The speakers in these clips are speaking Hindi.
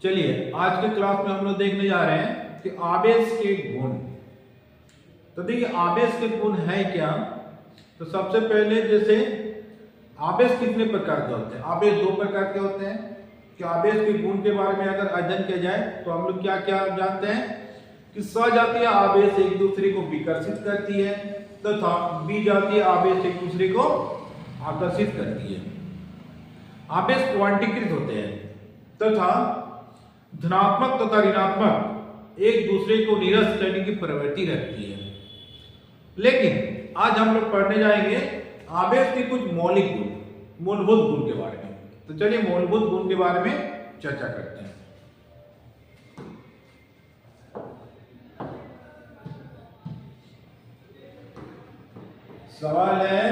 चलिए आज के क्लास में हम लोग देखने जा रहे हैं कि आवेश के गुण। तो देखिए आवेश के गुण है क्या। तो सबसे पहले जैसे आवेश कितने प्रकार के होते हैं। आवेश दो प्रकार के होते हैं। कि आवेश के गुण के बारे में अगर अध्ययन किया जाए तो हम लोग क्या क्या जानते हैं कि सजातीय आवेश एक दूसरे को विकर्षित करती है तथा विजातीय आवेश एक दूसरे को आकर्षित करती है। आवेश क्वांटीकृत होते हैं तथा धनात्मक तथा ऋणात्मक एक दूसरे को निरस्त करने की प्रवृत्ति रखती है। लेकिन आज हम लोग पढ़ने जाएंगे आवेश के कुछ मौलिक गुण, मूलभूत गुण के बारे में। तो चलिए मूलभूत गुण के बारे में चर्चा करते हैं। सवाल है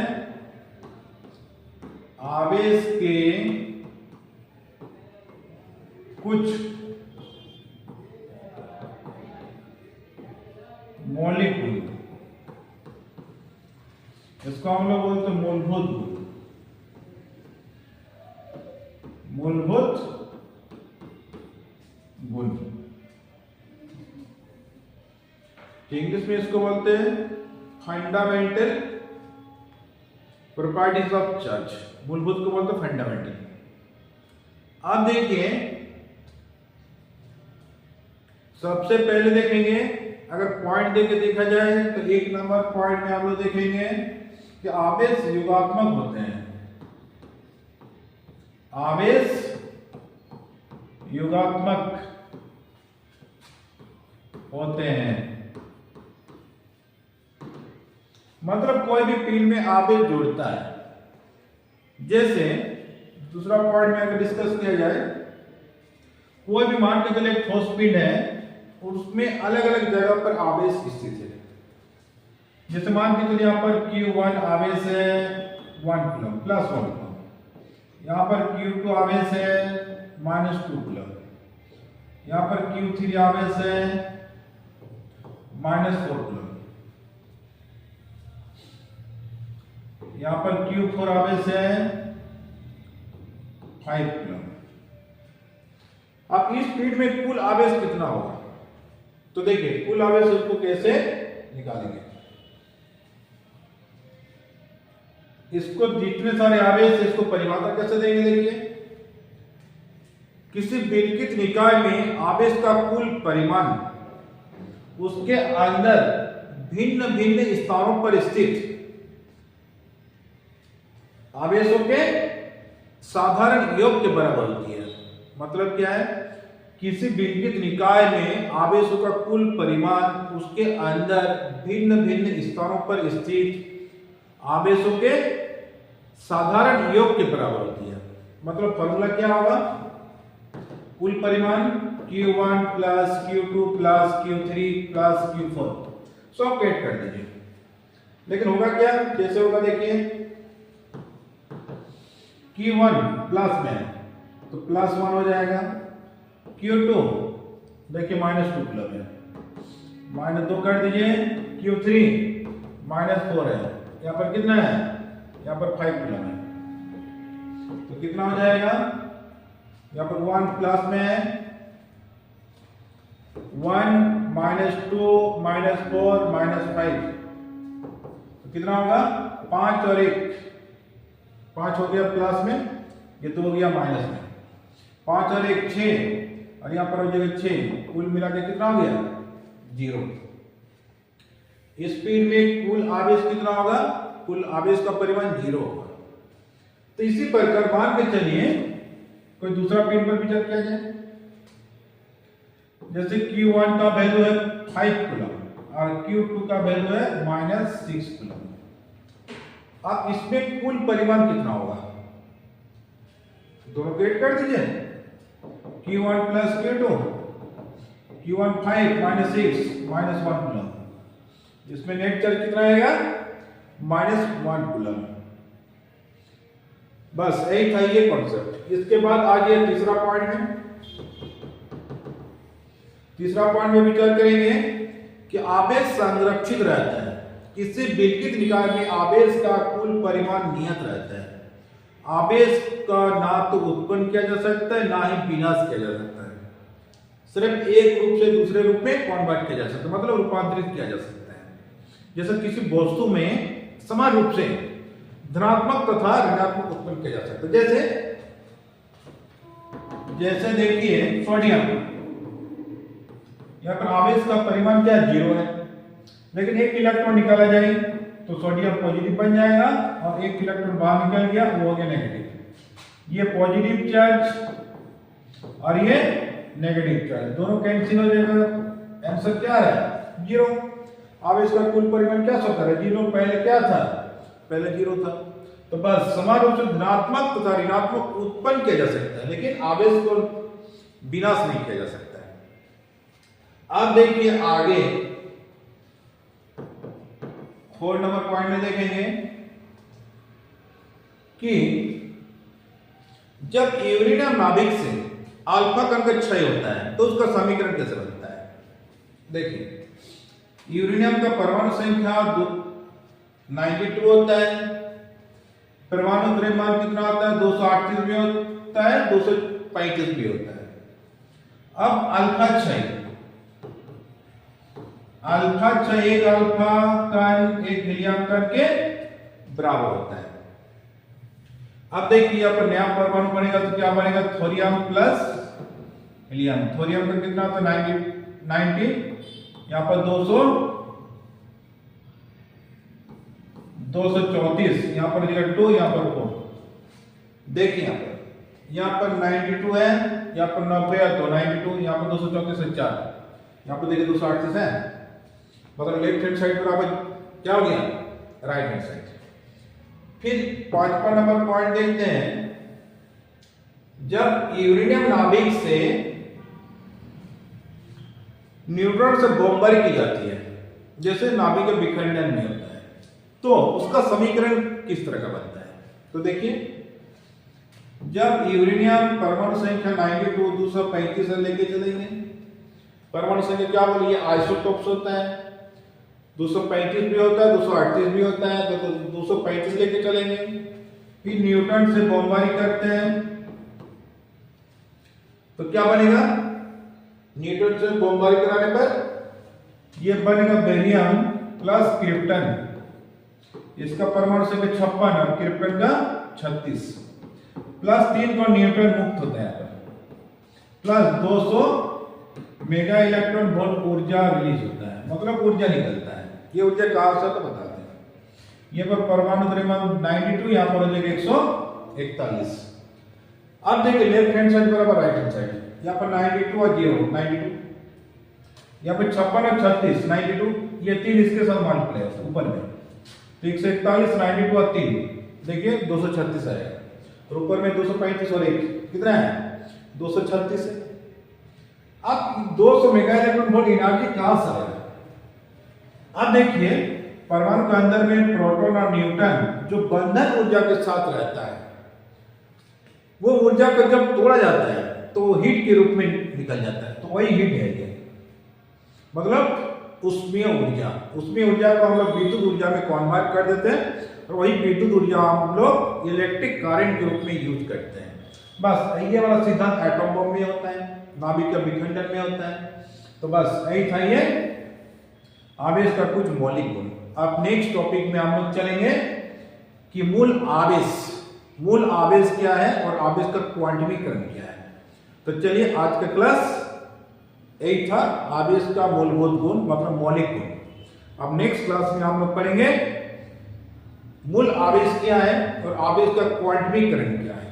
आवेश के कुछ मौलिक गुण, इसको हम लोग बोलते हैं मूलभूत गुण। मूलभूत गुण इंग्लिश में इसको बोलते हैं फंडामेंटल प्रॉपर्टीज ऑफ चार्ज। मूलभूत को बोलते हैं फंडामेंटल। अब देखिए सबसे पहले देखेंगे अगर पॉइंट देके देखा जाए तो एक नंबर पॉइंट में हम लोग देखेंगे कि आवेश युगात्मक होते हैं। आवेश युगात्मक होते हैं मतलब कोई भी पिंड में आवेश जुड़ता है। जैसे दूसरा पॉइंट में अगर डिस्कस किया जाए, कोई भी मान के चले ठोस पिंड है उसमें अलग अलग जगह पर आवेश स्थित है। जैसे मान के चलिए यहाँ पर Q1 आवेश है 1 कूलम प्लस 1 कूलम, यहाँ पर Q2 आवेश है -2 कूलम, यहाँ पर Q3 आवेश है -4 कूलम, यहाँ पर Q4 आवेश है 5 कूलम। अब इस फील्ड में कुल आवेश कितना होगा तो देखिए कुल आवेश उसको कैसे निकालेंगे। इसको जितने सारे आवेश इसको परिमात्रा कैसे देंगे। देखिए किसी विलकित निकाय में आवेश का कुल परिमाण उसके अंदर भिन्न भिन्न स्थानों पर स्थित आवेशों के साधारण योग के बराबर होती है। मतलब क्या है, किसी विलकित निकाय में आवेशों का कुल परिमाण उसके अंदर भिन्न भिन्न स्थानों पर स्थित आवेशों के साधारण योग के बराबर होती है। मतलब फॉर्मूला क्या होगा, कुल परिमाण Q1 plus Q2 plus Q3 plus Q4 सब ऐड कर दीजिए। लेकिन होगा क्या, कैसे होगा देखिए Q1 प्लस में तो प्लस 1 हो जाएगा, Q2 देखिए -2 कूलम है, -2 कर दीजिए, Q3 -4 है, यहाँ पर कितना है, यहाँ पर 5 कूलम है। तो कितना हो जाएगा, यहाँ पर 1 प्लस में है 1 -2 -4 -5 तो कितना होगा 5 और 1 5 हो गया प्लस में, ये तो हो गया माइनस में, 5 और 1 6 और यहाँ पर हो जाएगा 6, कुल मिला के कितना हो गया 0। इस स्पीड में कुल आवेश कितना होगा, कुल आवेश का परिमाण 0 होगा। तो इसी प्रकार मान के चलिए कोई दूसरा पिंड पर विचार किया जाए। जैसे Q1 का वैल्यू है 5 कूलम और Q2 का वैल्यू है -6 कूलम। अब इसमें कुल परिमाण कितना होगा, दोनों को ऐड कर दीजिए, Q1 plus Q2, Q1 5 -6 -1 coulomb, इसमें नेट चार्ज कितना आएगा -1 कूलम। बस यही था ये कॉन्सेप्ट। इसके बाद आ गया तीसरा पॉइंट में। तीसरा पॉइंट में विचार करेंगे कि आवेश संरक्षित रहता है। किसी विलकित निकाय में आवेश का कुल परिमाण नियत रहता है। आवेश का ना तो उत्पन्न किया जा सकता है ना ही विनाश किया जा सकता है। सिर्फ एक रूप से दूसरे रूप में कन्वर्ट किया जा सकता है, मतलब रूपांतरित किया जा सकता है। जैसे किसी वस्तु में समान रूप से धनात्मक तथा ऋणात्मक उत्पन्न किया जा सकता है। जैसे देखिए सोडियम, यहाँ पर आवेश का परिमाण क्या है, 0 है, लेकिन एक इलेक्ट्रॉन निकाला जाए तो सोडियम पॉजिटिव बन जाएगा और एक इलेक्ट्रॉन बाहर निकल गया वो हो गया नेगेटिव। ये पॉजिटिव चार्ज और ये नेगेटिव चार्ज दोनों कैंसिल हो जाएगा। आंसर क्या है, 0। आवेश का कुल परिमाण क्या होता है, 0। पहले क्या था, पहले 0 था। तो बस समान रूप से धनात्मक तथा ऋणात्मक उत्पन्न किया जा सकता है, लेकिन आवेश को विनाश नहीं किया जा सकता है। अब देखिए आगे 4 नंबर पॉइंट में देखेंगे कि जब यूरेनियम नाभिक से अल्फा कण का क्षय होता है तो उसका समीकरण कैसे बनता है। देखिए यूरेनियम का परमाणु संख्या 92 होता है, परमाणु द्रव्यमान कितना होता है, 238 भी होता है, 235 भी होता है। अब अल्फा क्षय, एक अल्फा कण एक हीलियम कण के बराबर होता है। अब देखिए यहाँ पर नया परमाणु बनेगा तो क्या बनेगा, थोरियम प्लस हीलियम। थोरियम का कितना होता है 90, यहाँ पर 234, यहाँ पर 2, यहाँ पर 4। देखिए यहाँ पर 92 है, यहाँ पर 90 है तो 92, यहाँ पर 234 से 4, यहाँ पर देखिए 238 है, मतलब लेफ्ट हैंड साइड पर आप क्या हो गया, राइट हैंड साइड। फिर 5वां नंबर पॉइंट देखते हैं, जब यूरेनियम नाभिक से न्यूट्रॉन से बमबारी की जाती है, जैसे नाभिक के विखंडन में होता है, तो उसका समीकरण किस तरह का बनता है। तो देखिए जब यूरेनियम परमाणु संख्या 92 235 से लेके चलेंगे, परमाणु संख्या क्या बोलिए आइसोटोप्स होता है, 235 भी होता है, 238 भी होता है, तो 235 लेके चलेंगे। फिर न्यूट्रॉन से बमबारी करते हैं तो क्या बनेगा, न्यूट्रॉन से बमबारी कराने पर यह बनेगा बेरियम प्लस क्रिप्टन। इसका परमाणु संख्या 56 और क्रिप्टन का 36, प्लस 3 को न्यूट्रॉन मुक्त होता है, प्लस 200 मेगा इलेक्ट्रॉन वोल्ट ऊर्जा रिलीज होता है, मतलब ऊर्जा निकलता है। ये ऊर्जा कहां से तो बताते हैं। ये पर परमाणु द्रव्यमान 92, यहाँ पर हो जाएगा 141। अब देखिए लेफ्ट हैंड साइड बराबर राइट हैंड साइड, यहाँ पर 92 और 0 92, यहाँ पर 56 और 36 92, ये 3 इसके साथ मल्टीप्लाई होता है ऊपर में, तो 141 92 और 3 देखिए 236 आएगा, और ऊपर में 235 और 1 कितना है 236 है। अब 200 मेगा इलेक्ट्रॉन वोल्ट एनर्जी कहां से आएगा। अब देखिए परमाणु के अंदर में प्रोटॉन और न्यूट्रॉन जो बंधन ऊर्जा के साथ रहता है, वो ऊर्जा को जब तोड़ा जाता है तो हीट के रूप में निकल जाता है, तो वही हीट है ये, मतलब उष्मीय ऊर्जा को हम लोग विद्युत ऊर्जा में कन्वर्ट कर देते हैं, और वही विद्युत ऊर्जा हम लोग इलेक्ट्रिक करंट के रूप में यूज करते हैं। बस ये वाला सिद्धांत एटम बम में होता है, नाभिक के विखंडन में होता है। तो बस यही था ये आवेश का कुछ मौलिक गुण। अब नेक्स्ट टॉपिक में हम लोग चलेंगे कि मूल आवेश क्या है और आवेश का क्वांटमीकरण क्या है। तो चलिए आज का क्लास यही था, आवेश का मूलभूत गुण मतलब मौलिक गुण। अब नेक्स्ट क्लास में हम लोग पढ़ेंगे मूल आवेश क्या है और आवेश का क्वांटमीकरण क्या है।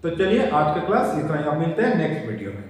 तो चलिए आज का क्लास इतना ही, आप मिलते हैं नेक्स्ट वीडियो में।